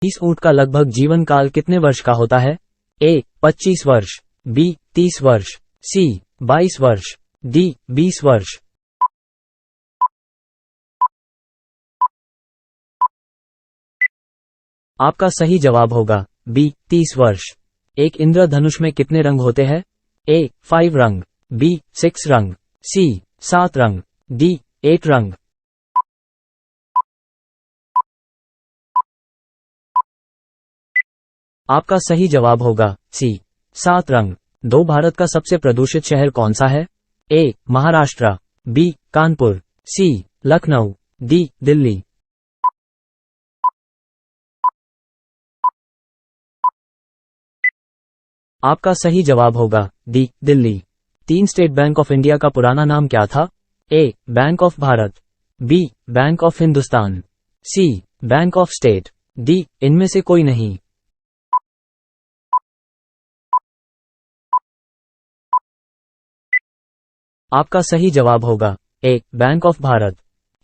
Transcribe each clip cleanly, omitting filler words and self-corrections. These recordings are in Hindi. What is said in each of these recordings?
इस ऊंट का लगभग जीवन काल कितने वर्ष का होता है? ए 25 वर्ष, बी 30 वर्ष, सी 22 वर्ष, डी 20 वर्ष। आपका सही जवाब होगा बी 30 वर्ष। एक इंद्रधनुष में कितने रंग होते हैं? ए 5 रंग, बी 6 रंग, सी 7 रंग, डी 8 रंग। आपका सही जवाब होगा सी 7 रंग। भारत का सबसे प्रदूषित शहर कौन सा है? A Maharashtra, B Kanpur, C Lucknow, D Delhi. आपका सही जवाब होगा D Delhi. 3 State Bank of India का पुराना नाम क्या था? A Bank of Bharat, B Bank of Hindustan, C Bank of State, D इनमें से कोई नहीं। आपका सही जवाब होगा ए बैंक ऑफ भारत।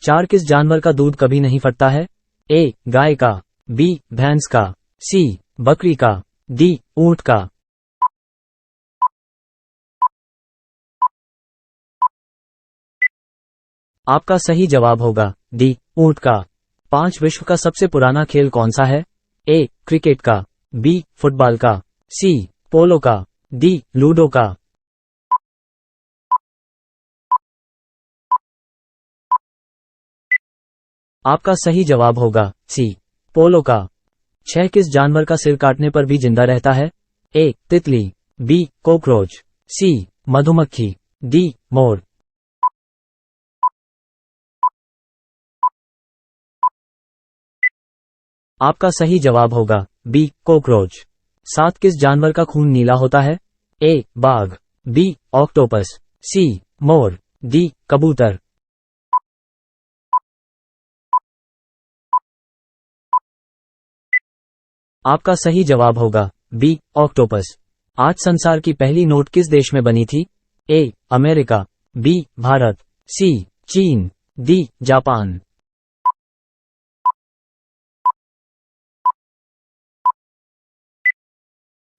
4 किस जानवर का दूध कभी नहीं फटता है? ए गाय का, बी भैंस का, सी बकरी का, डी ऊंट का। आपका सही जवाब होगा डी ऊंट का। 5 विश्व का सबसे पुराना खेल कौन सा है? ए क्रिकेट का, बी फुटबॉल का, सी पोलो का, डी लूडो का। आपका सही जवाब होगा सी पोलो का। 6 किस जानवर का सिर काटने पर भी जिंदा रहता है? ए तितली, बी कॉकरोच, सी मधुमक्खी, डी मोर। आपका सही जवाब होगा बी कॉकरोच। 7 किस जानवर का खून नीला होता है? ए बाघ, बी ऑक्टोपस, सी मोर, डी कबूतर। आपका सही जवाब होगा बी ऑक्टोपस। आज संसार की पहली नोट किस देश में बनी थी? ए अमेरिका, बी भारत, सी चीन, डी जापान।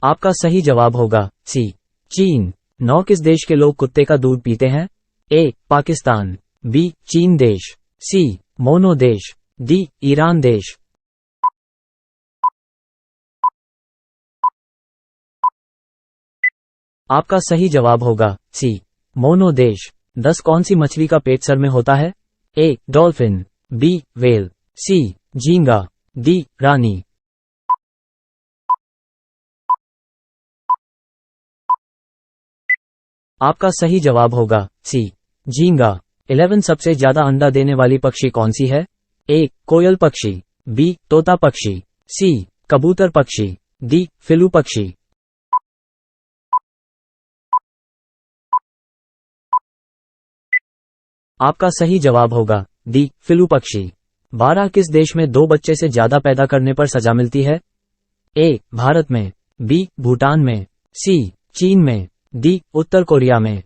आपका सही जवाब होगा सी चीन। 9 किस देश के लोग कुत्ते का दूध पीते हैं? ए पाकिस्तान, बी चीन देश, सी मोनो देश, डी ईरान देश। आपका सही जवाब होगा सी मोनो देश। 10 कौन सी मछली का पेट सर में होता है? ए डॉल्फिन, बी व्हेल, सी झींगा, डी रानी। आपका सही जवाब होगा सी झींगा। 11 सबसे ज्यादा अंडा देने वाली पक्षी कौन सी है? ए कोयल पक्षी, बी तोता पक्षी, सी कबूतर पक्षी, डी फिलू पक्षी। आपका सही जवाब होगा डी फिलू पक्षी। 12 किस देश में 2 बच्चे से ज्यादा पैदा करने पर सजा मिलती है? ए भारत में, बी भूटान में, सी चीन में, डी उत्तर कोरिया में।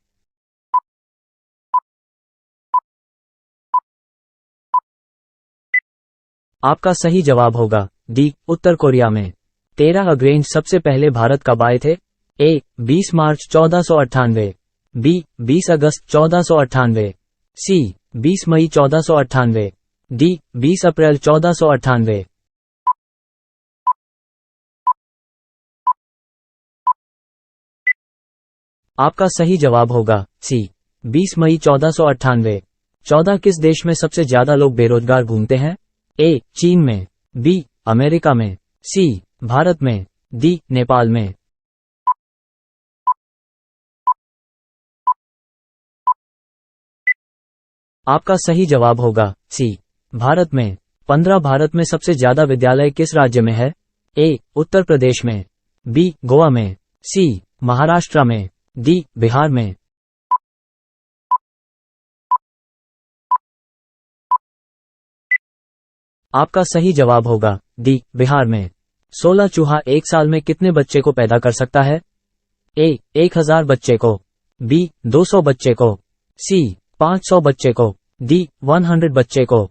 आपका सही जवाब होगा डी उत्तर कोरिया में। 13 अग्रसेन सबसे पहले भारत कब आए थे? ए 20 मार्च 1498, बी 20 अगस्त 1498, सी 20 मई 1498, डी 20 अप्रैल 1498। आपका सही जवाब होगा सी 20 मई 1498। 14 किस देश में सबसे ज्यादा लोग बेरोजगार घूमते हैं? ए चीन में, बी अमेरिका में, सी भारत में, डी नेपाल में। आपका सही जवाब होगा सी भारत में। 15 भारत में सबसे ज्यादा विद्यालय किस राज्य में है? ए उत्तर प्रदेश में, बी गोवा में, सी महाराष्ट्र में, डी बिहार में। आपका सही जवाब होगा डी बिहार में। 16 चूहा एक साल में कितने बच्चे को पैदा कर सकता है? ए 1000 बच्चे को, बी 200 बच्चे को, सी 500 बच्चे को, डी 100 बच्चे को।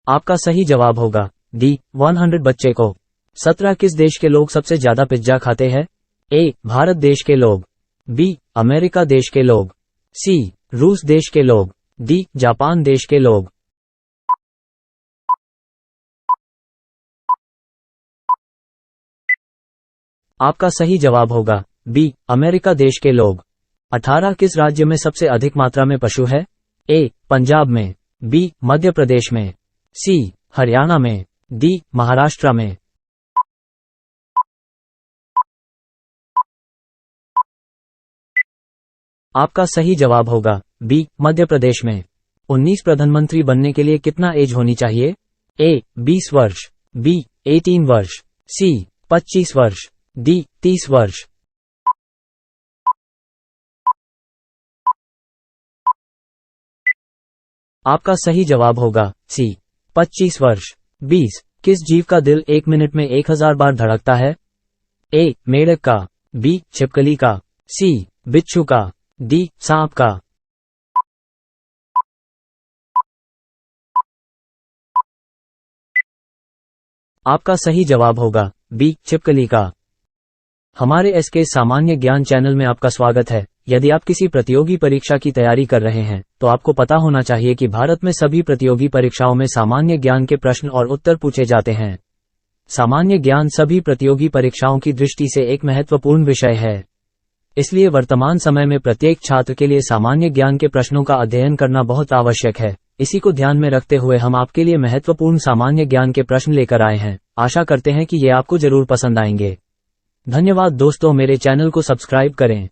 आपका सही जवाब होगा डी 100 बच्चे को। 17 किस देश के लोग सबसे ज्यादा पिज्जा खाते हैं? ए भारत देश के लोग, बी अमेरिका देश के लोग, सी रूस देश के लोग, डी जापान देश के लोग। आपका सही जवाब होगा बी अमेरिका देश के लोग। 18 किस राज्य में सबसे अधिक मात्रा में पशु है? ए पंजाब में, बी मध्य प्रदेश में, सी हरियाणा में, डी महाराष्ट्र में। आपका सही जवाब होगा बी मध्य प्रदेश में। 19 प्रधानमंत्री बनने के लिए कितना एज होनी चाहिए? ए 20 वर्ष, बी 18 वर्ष, सी 25 वर्ष, डी 30 वर्ष। आपका सही जवाब होगा सी 25 वर्ष। 20 किस जीव का दिल 1 मिनट में 1000 बार धड़कता है? ए मेढक का, बी छिपकली का, सी बिच्छू का, डी सांप का। आपका सही जवाब होगा बी छिपकली का। हमारे एसके सामान्य ज्ञान चैनल में आपका स्वागत है। यदि आप किसी प्रतियोगी परीक्षा की तैयारी कर रहे हैं तो आपको पता होना चाहिए कि भारत में सभी प्रतियोगी परीक्षाओं में सामान्य ज्ञान के प्रश्न और उत्तर पूछे जाते हैं। सामान्य ज्ञान सभी प्रतियोगी परीक्षाओं की दृष्टि से एक महत्वपूर्ण विषय है। इसलिए वर्तमान समय में प्रत्येक छात्र के लिए सामान्य ज्ञान के प्रश्नों का अध्ययन करना बहुत आवश्यक है। इसी को ध्यान में रखते हुए हम आपके लिए महत्वपूर्ण सामान्य ज्ञान के प्रश्न लेकर आए हैं। आशा करते हैं कि ये आपको जरूर पसंद आएंगे। धन्यवाद दोस्तों, मेरे चैनल को सब्सक्राइब करें।